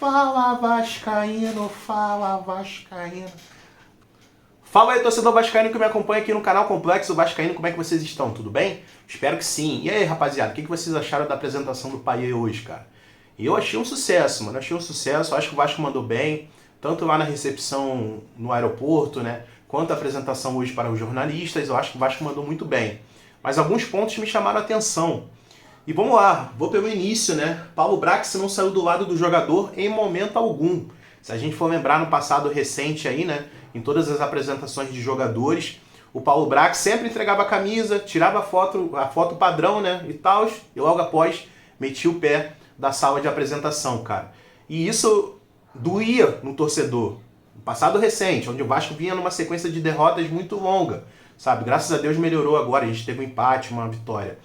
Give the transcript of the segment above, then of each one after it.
Fala Vascaíno, fala Vascaíno. Fala aí, torcedor vascaíno que me acompanha aqui no canal Complexo Vascaíno, como é que vocês estão? Tudo bem? Espero que sim. E aí, rapaziada, o que vocês acharam da apresentação do Payet hoje, cara? Eu achei um sucesso, mano, achei um sucesso, acho que o Vasco mandou bem, tanto lá na recepção no aeroporto, né, quanto a apresentação hoje para os jornalistas, eu acho que o Vasco mandou muito bem. Mas alguns pontos me chamaram a atenção. E vamos lá, vou pelo início, né? Paulo Brax não saiu do lado do jogador em momento algum. Se a gente for lembrar no passado recente aí, né, em todas as apresentações de jogadores, o Paulo Brax sempre entregava a camisa, tirava a foto padrão, né, e tal, e logo após metia o pé da sala de apresentação, cara. E isso doía no torcedor. No passado recente, onde o Vasco vinha numa sequência de derrotas muito longa, sabe? Graças a Deus melhorou agora, a gente teve um empate, uma vitória.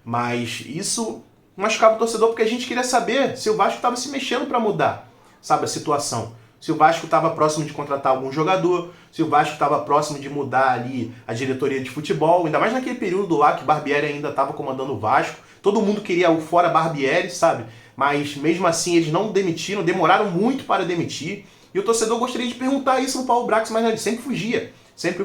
Mas isso machucava o torcedor porque a gente queria saber se o Vasco estava se mexendo para mudar, sabe, a situação. Se o Vasco estava próximo de contratar algum jogador, se o Vasco estava próximo de mudar ali a diretoria de futebol, ainda mais naquele período lá que Barbieri ainda estava comandando o Vasco. Todo mundo queria o fora Barbieri, sabe? Mas mesmo assim eles não demitiram, demoraram muito para demitir. E o torcedor gostaria de perguntar isso no Paulo Brax, mas ele sempre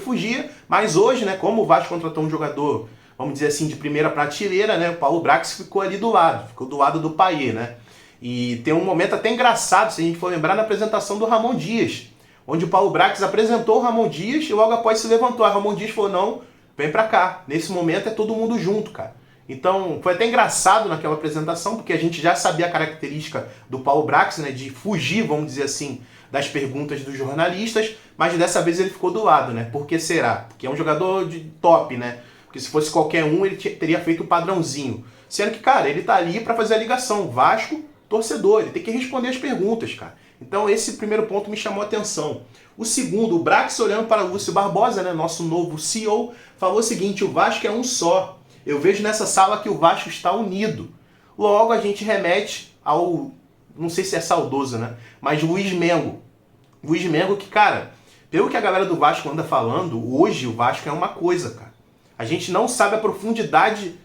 fugia. Mas hoje, né, como o Vasco contratou um jogador, vamos dizer assim, de primeira prateleira, né, o Paulo Brax ficou ali do lado, ficou do lado do Payet, né? E tem um momento até engraçado, se a gente for lembrar, na apresentação do Ramon Dias, onde o Paulo Brax apresentou o Ramon Dias e logo após se levantou. A Ramon Dias falou, não, vem pra cá. Nesse momento é todo mundo junto, cara. Então foi até engraçado naquela apresentação, porque a gente já sabia a característica do Paulo Brax, né, de fugir, vamos dizer assim, das perguntas dos jornalistas, mas dessa vez ele ficou do lado, né? Por que será? Porque é um jogador de top, né? Porque se fosse qualquer um, ele teria feito o padrãozinho. Sendo que, cara, ele tá ali pra fazer a ligação. Vasco, torcedor, ele tem que responder as perguntas, cara. Então esse primeiro ponto me chamou a atenção. O segundo, o Brax olhando para o Lúcio Barbosa, né, nosso novo CEO, falou o seguinte, o Vasco é um só. Eu vejo nessa sala que o Vasco está unido. Logo a gente remete ao, não sei se é saudoso, né, mas Luiz Mengo. Luiz Mengo que, cara, pelo que a galera do Vasco anda falando, hoje o Vasco é uma coisa, cara. A gente não sabe a profundidade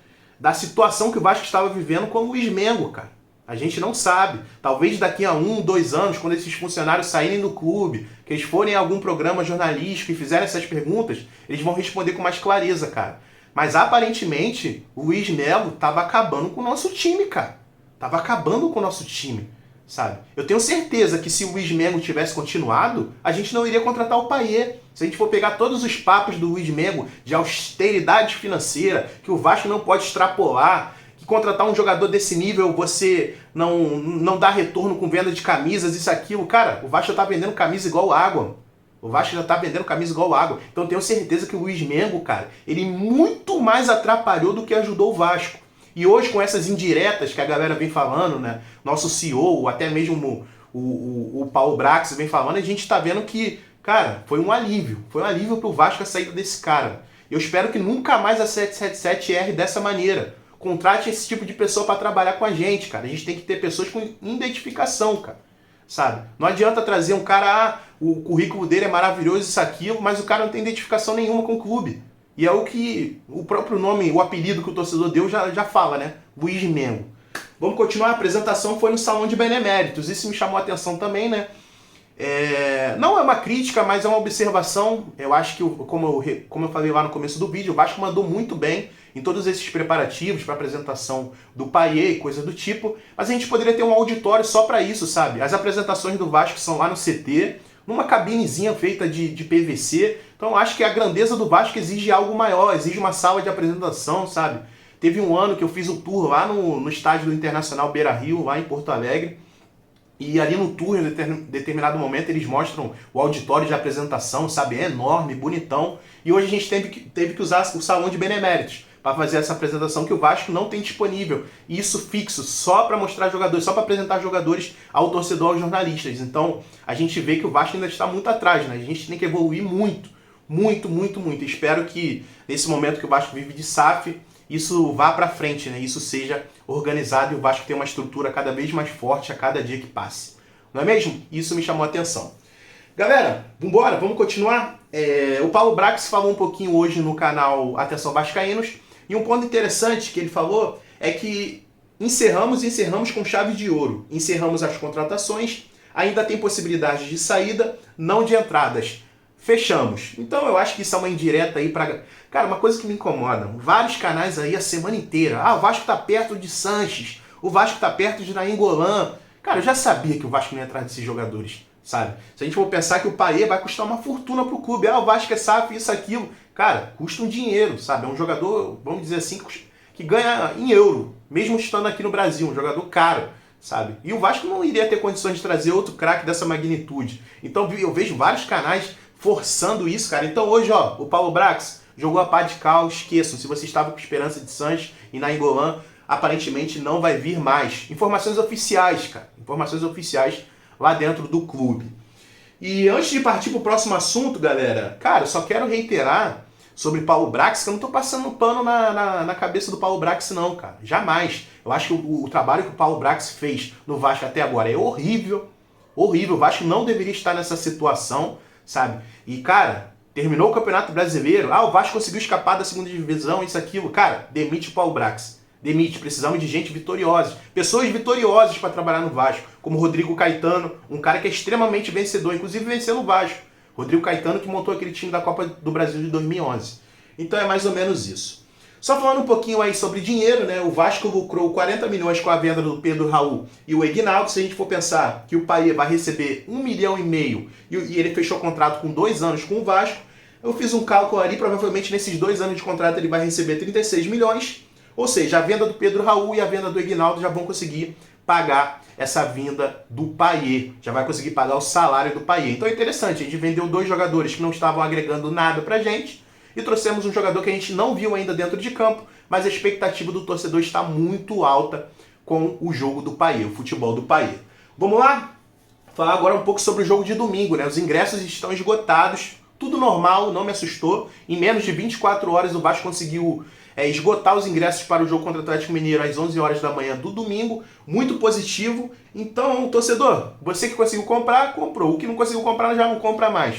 da situação que o Vasco estava vivendo com o Luiz Mengo, cara. A gente não sabe. Talvez daqui a 1, 2 anos, quando esses funcionários saírem do clube, que eles forem a algum programa jornalístico e fizerem essas perguntas, eles vão responder com mais clareza, cara. Mas aparentemente, o Luiz Melo estava acabando com o nosso time, cara. Tava acabando com o nosso time, sabe? Eu tenho certeza que se o Luiz Mengo tivesse continuado, a gente não iria contratar o Payet. Se a gente for pegar todos os papos do Luiz Mengo de austeridade financeira, que o Vasco não pode extrapolar, que contratar um jogador desse nível você não dá retorno com venda de camisas, isso, aquilo. Cara, o Vasco já tá vendendo camisa igual água. O Vasco já tá vendendo camisa igual água. Então eu tenho certeza que o Luiz Mengo, cara, ele muito mais atrapalhou do que ajudou o Vasco. E hoje, com essas indiretas que a galera vem falando, né? Nosso CEO, até mesmo o Paulo Brax vem falando, a gente tá vendo que, cara, foi um alívio. Foi um alívio pro Vasco a saída desse cara. Eu espero que nunca mais a 777 erre dessa maneira. Contrate esse tipo de pessoa para trabalhar com a gente, cara. A gente tem que ter pessoas com identificação, cara. Sabe? Não adianta trazer um cara, o currículo dele é maravilhoso, isso, aquilo, mas o cara não tem identificação nenhuma com o clube. E é o que o próprio nome, o apelido que o torcedor deu já fala, né? Luiz Mengo. Vamos continuar. A apresentação foi no Salão de Beneméritos. Isso me chamou a atenção também, né? Não é uma crítica, mas é uma observação. Eu acho que, como eu falei lá no começo do vídeo, o Vasco mandou muito bem em todos esses preparativos para a apresentação do Payet e coisa do tipo, mas a gente poderia ter um auditório só para isso, sabe? As apresentações do Vasco são lá no CT, numa cabinezinha feita de PVC, então eu acho que a grandeza do Vasco exige algo maior, exige uma sala de apresentação, sabe? Teve um ano que eu fiz o tour lá no estádio do Internacional Beira-Rio, lá em Porto Alegre, e ali no tour, em determinado momento, eles mostram o auditório de apresentação, sabe? É enorme, bonitão. E hoje a gente teve que usar o Salão de Beneméritos para fazer essa apresentação que o Vasco não tem disponível. E isso fixo, só para mostrar jogadores, só para apresentar jogadores ao torcedor, aos jornalistas. Então, a gente vê que o Vasco ainda está muito atrás, né? A gente tem que evoluir muito, muito, muito, muito. Espero que, nesse momento que o Vasco vive de SAF, isso vá para frente, né? Isso seja organizado e o Vasco tenha uma estrutura cada vez mais forte a cada dia que passe. Não é mesmo? Isso me chamou a atenção. Galera, vambora, vamos continuar? O Paulo Brax falou um pouquinho hoje no canal Atenção Vascaínos, e um ponto interessante que ele falou é que encerramos com chave de ouro. Encerramos as contratações, ainda tem possibilidade de saída, não de entradas. Fechamos. Então eu acho que isso é uma indireta aí pra... Cara, uma coisa que me incomoda, vários canais aí a semana inteira. Ah, o Vasco tá perto de Sanches, o Vasco tá perto de Nainggolan. Cara, eu já sabia que o Vasco não ia atrás desses jogadores, sabe? Se a gente for pensar que o Payet vai custar uma fortuna pro clube, ah, o Vasco é SAF, isso, aquilo. Cara, custa um dinheiro, sabe? É um jogador, vamos dizer assim, que ganha em euro, mesmo estando aqui no Brasil, um jogador caro, sabe? E o Vasco não iria ter condições de trazer outro craque dessa magnitude. Então eu vejo vários canais forçando isso, cara. Então hoje, ó, o Paulo Brax jogou a pá de cal, esqueçam. Se você estava com esperança de Sanches e Nainggolan, aparentemente não vai vir mais. Informações oficiais, cara. Informações oficiais lá dentro do clube. E antes de partir pro próximo assunto, galera, cara, eu só quero reiterar sobre Paulo Brax, que eu não tô passando pano na cabeça do Paulo Brax, não, cara. Jamais. Eu acho que o trabalho que o Paulo Brax fez no Vasco até agora é horrível. Horrível. O Vasco não deveria estar nessa situação, sabe? E, cara, terminou o Campeonato Brasileiro. Ah, o Vasco conseguiu escapar da segunda divisão, isso, aquilo. Cara, demite o Paulo Brax. Demite. Precisamos de gente vitoriosa. Pessoas vitoriosas para trabalhar no Vasco. Como Rodrigo Caetano, um cara que é extremamente vencedor. Inclusive venceu no Vasco. Rodrigo Caetano que montou aquele time da Copa do Brasil de 2011. Então é mais ou menos isso. Só falando um pouquinho aí sobre dinheiro, né? O Vasco lucrou 40 milhões com a venda do Pedro Raul e o Aguinaldo. Se a gente for pensar que o Payet vai receber 1,5 milhão e ele fechou o contrato com 2 anos com o Vasco, eu fiz um cálculo ali, provavelmente nesses 2 anos de contrato ele vai receber 36 milhões. Ou seja, a venda do Pedro Raul e a venda do Aguinaldo já vão conseguir pagar essa vinda do Payet. Já vai conseguir pagar o salário do Payet. Então é interessante, a gente vendeu 2 jogadores que não estavam agregando nada pra gente e trouxemos um jogador que a gente não viu ainda dentro de campo, mas a expectativa do torcedor está muito alta com o jogo do Payet, o futebol do Payet. Vamos lá? Falar agora um pouco sobre o jogo de domingo, né? Os ingressos estão esgotados, tudo normal, não me assustou. Em menos de 24 horas o Vasco conseguiu esgotar os ingressos para o jogo contra o Atlético Mineiro às 11 horas da manhã do domingo, muito positivo. Então, torcedor, você que conseguiu comprar, comprou. O que não conseguiu comprar, já não compra mais.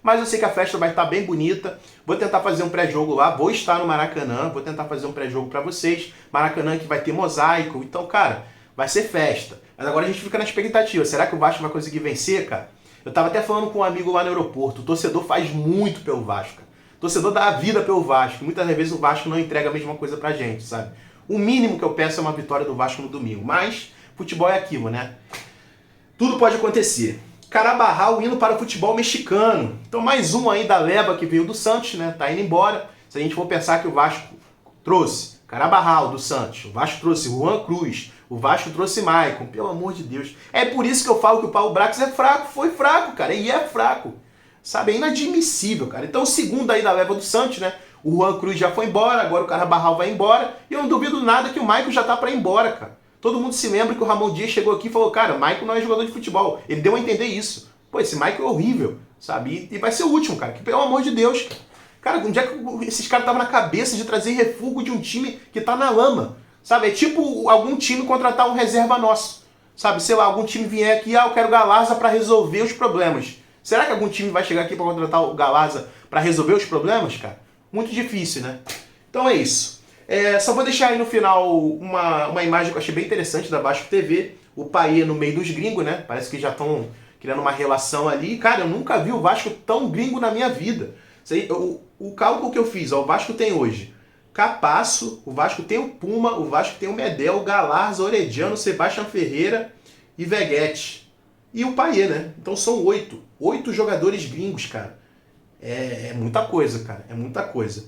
Mas eu sei que a festa vai estar bem bonita. Vou tentar fazer um pré-jogo lá, vou estar no Maracanã, vou tentar fazer um pré-jogo para vocês. Maracanã que vai ter mosaico, então, cara, vai ser festa. Mas agora a gente fica na expectativa, será que o Vasco vai conseguir vencer, cara? Eu tava até falando com um amigo lá no aeroporto, o torcedor faz muito pelo Vasco, cara. O torcedor dá a vida pelo Vasco. Muitas vezes o Vasco não entrega a mesma coisa pra gente, sabe? O mínimo que eu peço é uma vitória do Vasco no domingo. Mas futebol é aquilo, né? Tudo pode acontecer. Carabarral indo para o futebol mexicano. Então mais um aí da leva que veio do Santos, né? Tá indo embora. Se a gente for pensar que o Vasco trouxe Carabarral do Santos, o Vasco trouxe Juan Cruz, o Vasco trouxe Maicon, pelo amor de Deus. É por isso que eu falo que o Paulo Brax é fraco. Foi fraco, cara. E é fraco. Sabe, é inadmissível, cara. Então o segundo aí da leva do Santos, né? O Juan Cruz já foi embora, agora o Carabarral vai embora. E eu não duvido nada que o Maicon já tá pra ir embora, cara. Todo mundo se lembra que o Ramon Dias chegou aqui e falou, cara, o Maicon não é jogador de futebol. Ele deu a entender isso. Pô, esse Maicon é horrível, sabe? E vai ser o último, cara. Que pelo amor de Deus. Cara, onde é que esses caras estavam na cabeça de trazer refúgio de um time que tá na lama? Sabe, é tipo algum time contratar um reserva nosso. Sabe, sei lá, algum time vier aqui, eu quero Galarza pra resolver os problemas. Será que algum time vai chegar aqui para contratar o Galarza para resolver os problemas, cara? Muito difícil, né? Então é isso. Só vou deixar aí no final uma imagem que eu achei bem interessante da Vasco TV. O Payet no meio dos gringos, né? Parece que já estão criando uma relação ali. Cara, eu nunca vi o Vasco tão gringo na minha vida. O cálculo que eu fiz, ó, o Vasco tem hoje Capasso, o Vasco tem o Puma, o Vasco tem o Medel, o Galarza, Orediano, Sebastião Ferreira e Veguete. E o Payet, né? Então são 8 jogadores gringos, cara. É muita coisa, cara. É muita coisa.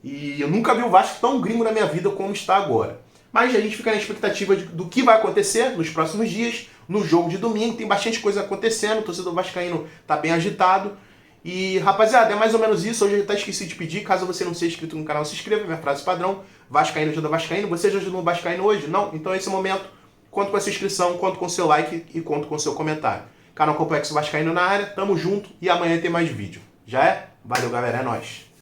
E eu nunca vi o Vasco tão gringo na minha vida como está agora. Mas a gente fica na expectativa do que vai acontecer nos próximos dias. No jogo de domingo tem bastante coisa acontecendo. O torcedor vascaíno tá bem agitado. E, rapaziada, é mais ou menos isso. Hoje eu até esqueci de pedir. Caso você não seja inscrito no canal, se inscreva. Minha frase padrão. Vascaíno ajuda Vascaíno. Você já ajudou o Vascaíno hoje? Não? Então esse é o momento. Conto com a sua inscrição, conto com o seu like e conto com o seu comentário. Canal Complexo Vascaíno na área, tamo junto e amanhã tem mais vídeo. Já é? Valeu, galera, é nóis.